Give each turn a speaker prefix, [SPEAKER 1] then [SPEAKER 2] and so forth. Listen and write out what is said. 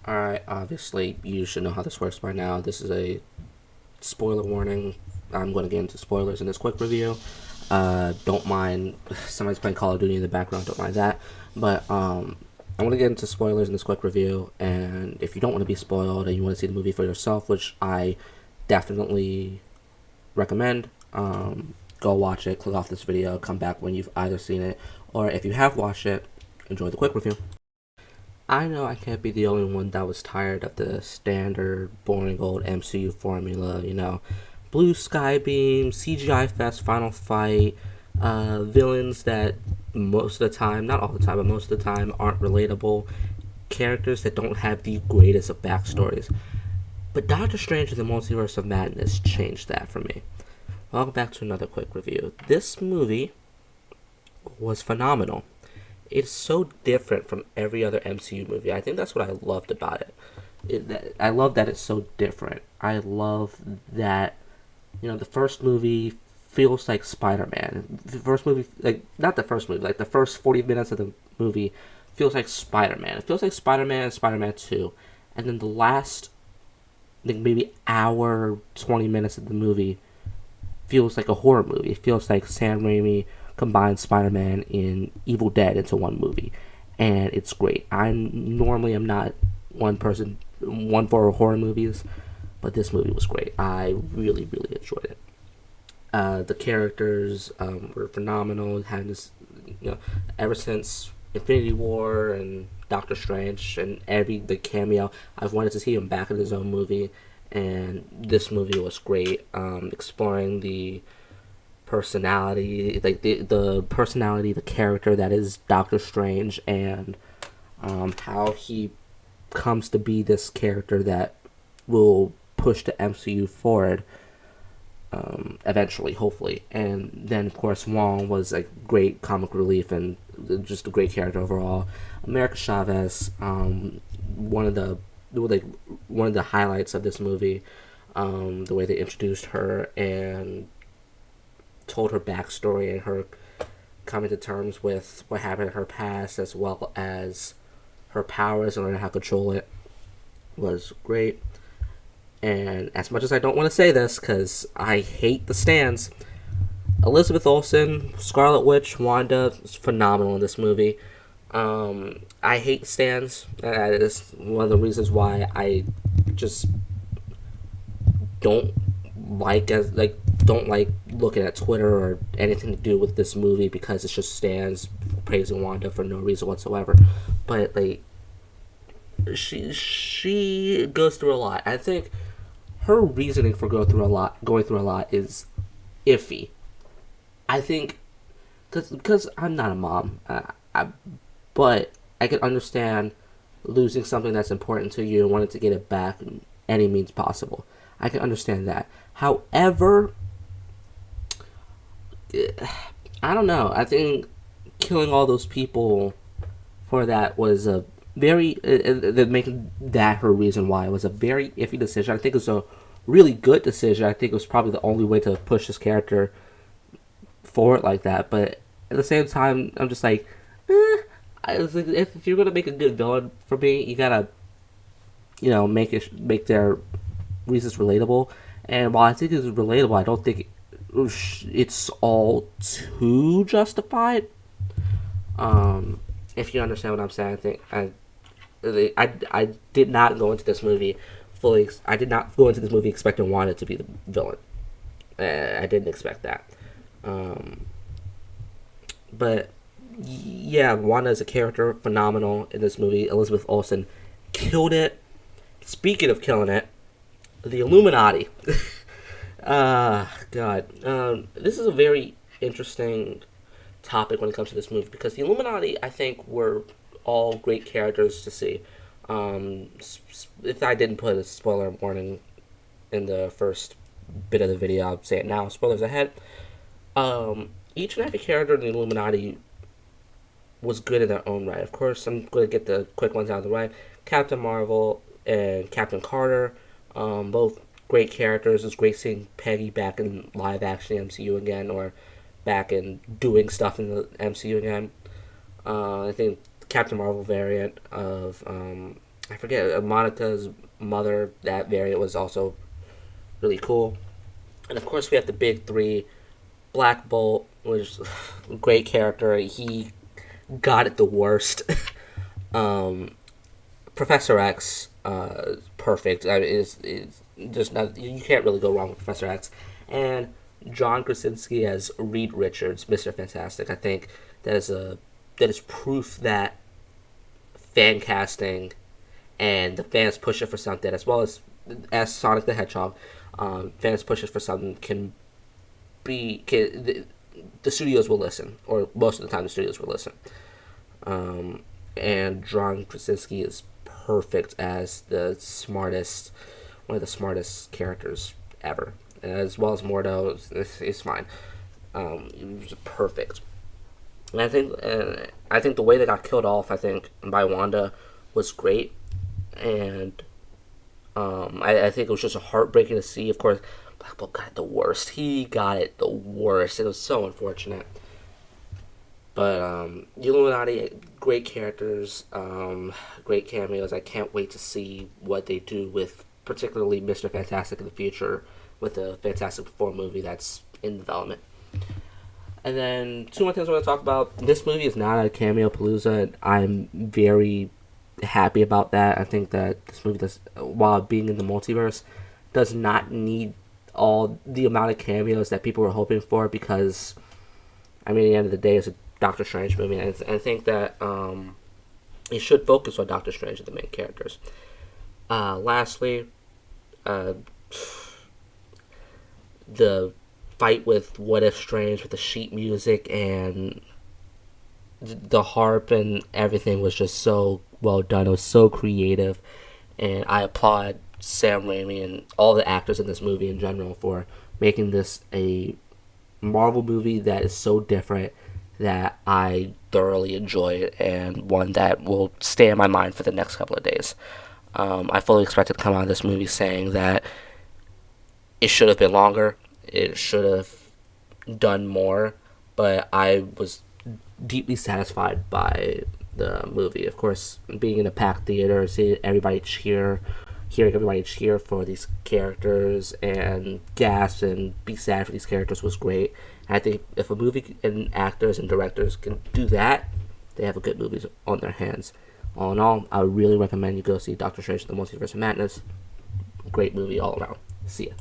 [SPEAKER 1] Alright, obviously, you should know how this works by now. This is a spoiler warning. I'm going to get into spoilers in this quick review. Don't mind somebody's playing Call of Duty in the background, don't mind that. But I'm going to get into spoilers in this quick review, and if you don't want to be spoiled and you want to see the movie for yourself, which I definitely recommend, go watch it, click off this video, come back when you've either seen it, or if you have watched it, enjoy the quick review. I know I can't be the only one that was tired of the standard, boring old MCU formula, blue sky beam, CGI fest, final fight, villains that most of the time, not all the time, but most of the time aren't relatable, characters that don't have the greatest of backstories. But Doctor Strange in the Multiverse of Madness changed that for me. Welcome back to another quick review. This movie was phenomenal. It's so different from every other MCU movie. I think that's what I loved about it. I love that it's so different. I love that the first movie feels like Spider-Man. The first movie, like not the first movie, like the first 40 minutes of the movie feels like Spider-Man. It feels like Spider-Man and Spider-Man 2. And then the last like maybe hour 20 minutes of the movie feels like a horror movie. It feels like Sam Raimi combined Spider-Man and Evil Dead into one movie, and it's great. I normally am not one for horror movies, but this movie was great. I really, really enjoyed it. The characters were phenomenal. Having this, ever since Infinity War and Doctor Strange and the cameo, I've wanted to see him back in his own movie, and this movie was great. Exploring the personality, like the personality, the character that is Doctor Strange, and how he comes to be this character that will push the MCU forward eventually, hopefully. And then, of course, Wong was a great comic relief and just a great character overall. America Chavez, one of the highlights of this movie, the way they introduced her and told her backstory and her coming to terms with what happened in her past as well as her powers and learning how to control it was great. And as much as I don't want to say this because I hate the stands, Elizabeth Olsen, Scarlet Witch, Wanda is phenomenal in this movie. I hate stands. That is one of the reasons why I just don't don't like looking at Twitter or anything to do with this movie because it's just stands praising Wanda for no reason whatsoever. But like she goes through a lot. I think her reasoning for going through a lot is iffy. I think because I'm not a mom, but I can understand losing something that's important to you and wanting to get it back in any means possible. I can understand that. However, I don't know. I think killing all those people for that was a very making that her reason why was a very iffy decision. I think it was a really good decision. I think it was probably the only way to push this character forward like that. But at the same time, I'm just like, I was like, if you're gonna make a good villain for me, you gotta make their reasons relatable. And while I think it's relatable, I don't think it's all too justified. If you understand what I'm saying, I think I did not go into this movie fully. I did not go into this movie expecting Wanda to be the villain. I didn't expect that. But yeah, Wanda as a character phenomenal in this movie. Elizabeth Olsen killed it. Speaking of killing it, the Illuminati. God. This is a very interesting topic when it comes to this movie because the Illuminati, I think, were all great characters to see. If I didn't put a spoiler warning in the first bit of the video, I'll say it now. Spoilers ahead. Each and every character in the Illuminati was good in their own right. Of course, I'm going to get the quick ones out of the way. Captain Marvel and Captain Carter, both great characters. It's great seeing Peggy back in live action MCU again, or back in doing stuff in the MCU again. I think Captain Marvel variant of I forget, Monica's mother, that variant was also really cool. And of course, we have the big three. Black Bolt was a great character. He got it the worst. um, Professor X, perfect. I mean, is just not, you can't really go wrong with Professor X. And John Krasinski as Reed Richards, Mister Fantastic. I think that is a that is proof that fan casting and the fans push it for something, as well as Sonic the Hedgehog, fans push it for something can be can, the studios will listen, or most of the time the studios will listen. And John Krasinski is perfect as one of the smartest characters ever, as well as Mordo. It's fine. It was perfect. And I think the way they got killed off, I think by Wanda, was great, and I think it was just heartbreaking to see. Of course, Black Bolt got it the worst. He got it the worst. It was so unfortunate. But Illuminati, great characters, great cameos. I can't wait to see what they do with particularly Mr. Fantastic in the future with the Fantastic Four movie that's in development. And then two more things I want to talk about. This movie is not a cameo palooza, and I'm very happy about that. I think that this movie does, while being in the multiverse, does not need all the amount of cameos that people were hoping for, because I mean, at the end of the day, it's a Doctor Strange movie, and I think that it should focus on Doctor Strange and the main characters. Lastly, uh, the fight with What If Strange with the sheet music and the harp and everything was just so well done. It was so creative, and I applaud Sam Raimi and all the actors in this movie in general for making this a Marvel movie that is so different that I thoroughly enjoy it, and one that will stay in my mind for the next couple of days. I fully expected to come out of this movie saying that it should have been longer, it should have done more, but I was deeply satisfied by the movie. Of course, being in a packed theater, seeing everybody cheer, hearing everybody cheer for these characters and gasp and be sad for these characters was great. And I think if a movie and actors and directors can do that, they have a good movie on their hands. All in all, I would really recommend you go see Doctor Strange: The Multiverse of Madness. Great movie all around. See ya.